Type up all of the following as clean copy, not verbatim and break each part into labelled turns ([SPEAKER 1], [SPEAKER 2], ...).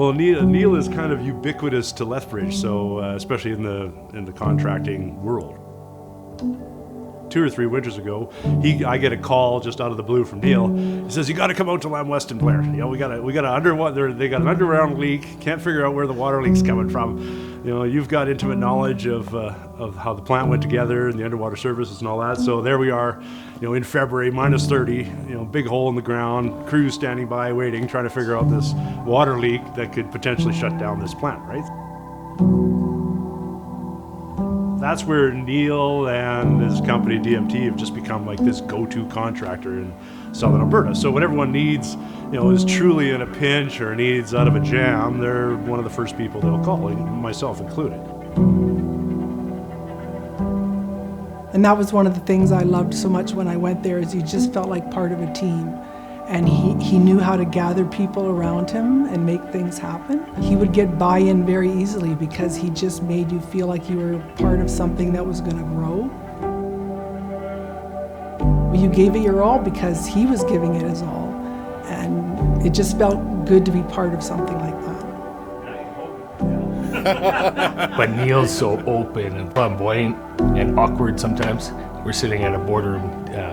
[SPEAKER 1] Well, Neil is kind of ubiquitous to Lethbridge, so especially in the contracting world. 2 or 3 winters ago, I get a call just out of the blue from Neil. He says, "You got to come out to Lamb Weston, Blair. You know, we got they got an underground leak. Can't figure out where the water leak's coming from. You know, you've got intimate knowledge of how the plant went together and the underwater services and all that." So there we are, you know, in February, minus 30. You know, big hole in the ground. Crews standing by, waiting, trying to figure out this water leak that could potentially shut down this plant, right? That's where Neil and his company DMT have just become like this go-to contractor in Southern Alberta. So when everyone needs, you know, is truly in a pinch or needs out of a jam, they're one of the first people they'll call, myself included.
[SPEAKER 2] And that was one of the things I loved so much when I went there, is you just felt like part of a team. And he knew how to gather people around him and make things happen. He would get buy-in very easily because he just made you feel like you were part of something that was going to grow. You gave it your all because he was giving it his all. And it just felt good to be part of something like that.
[SPEAKER 3] But Neil's so open and flamboyant and awkward sometimes. We're sitting at a boardroom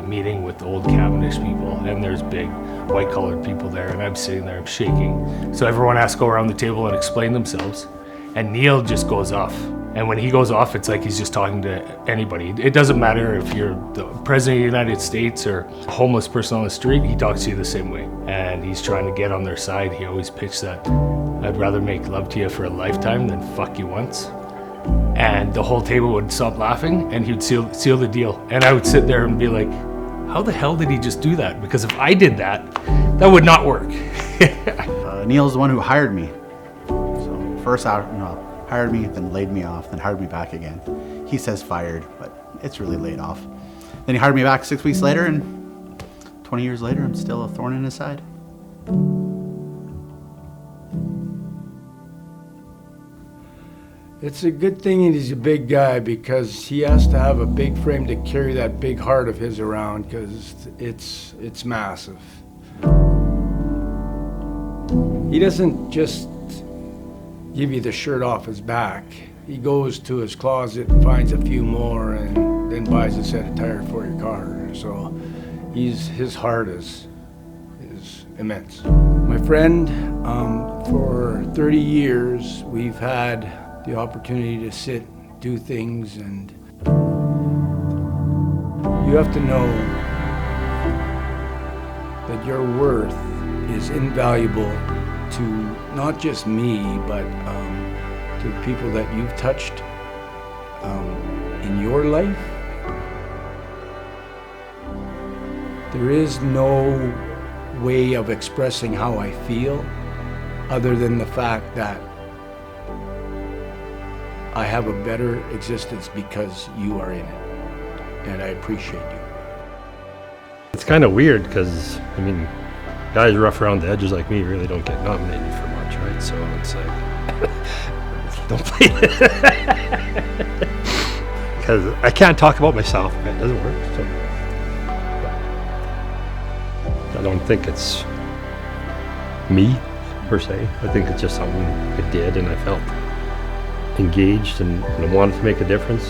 [SPEAKER 3] meeting with old Cavendish people, and there's big white-collared people there, and I'm sitting there, I'm shaking. So everyone has to go around the table and explain themselves, and Neil just goes off. And when he goes off, it's like he's just talking to anybody. It doesn't matter if you're the President of the United States or a homeless person on the street, he talks to you the same way. And he's trying to get on their side. He always pitched that, "I'd rather make love to you for a lifetime than fuck you once." And the whole table would stop laughing, and he'd seal the deal. And I would sit there and be like, how the hell did he just do that? Because if I did that, that would not work.
[SPEAKER 4] Neil's the one who hired me. So first hired me, then laid me off, then hired me back again. He says fired, but it's really laid off. Then he hired me back 6 weeks later, and 20 years later, I'm still a thorn in his side.
[SPEAKER 5] It's a good thing he's a big guy, because he has to have a big frame to carry that big heart of his around, because it's massive. He doesn't just give you the shirt off his back. He goes to his closet and finds a few more and then buys a set of tires for your car. So his heart is immense. My friend, for 30 years, we've had the opportunity to sit, do things, and you have to know that your worth is invaluable to not just me, but to the people that you've touched in your life. There is no way of expressing how I feel other than the fact that I have a better existence because you are in it, and I appreciate you.
[SPEAKER 6] It's kind of weird because, I mean, guys rough around the edges like me really don't get nominated for much, right? So it's like, don't play it. Because I can't talk about myself, it doesn't work. So. I don't think it's me, per se. I think it's just something I did and I felt engaged and I wanted to make a difference,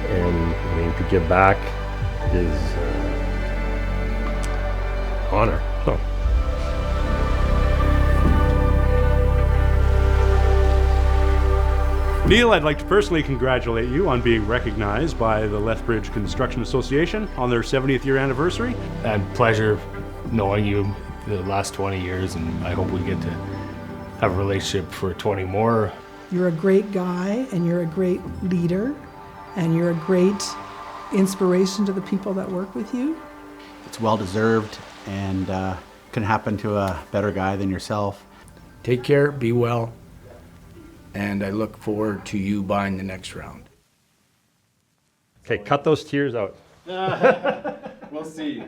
[SPEAKER 6] and I mean, to give back is honor. So.
[SPEAKER 1] Neil, I'd like to personally congratulate you on being recognized by the Lethbridge Construction Association on their 70th year anniversary.
[SPEAKER 3] And pleasure knowing you the last 20 years, and I hope we get to have a relationship for 20 more.
[SPEAKER 2] You're a great guy, and you're a great leader, and you're a great inspiration to the people that work with you.
[SPEAKER 4] It's well-deserved, and couldn't happen to a better guy than yourself.
[SPEAKER 5] Take care, be well, and I look forward to you buying the next round.
[SPEAKER 6] Okay, cut those tears out.
[SPEAKER 7] We'll see.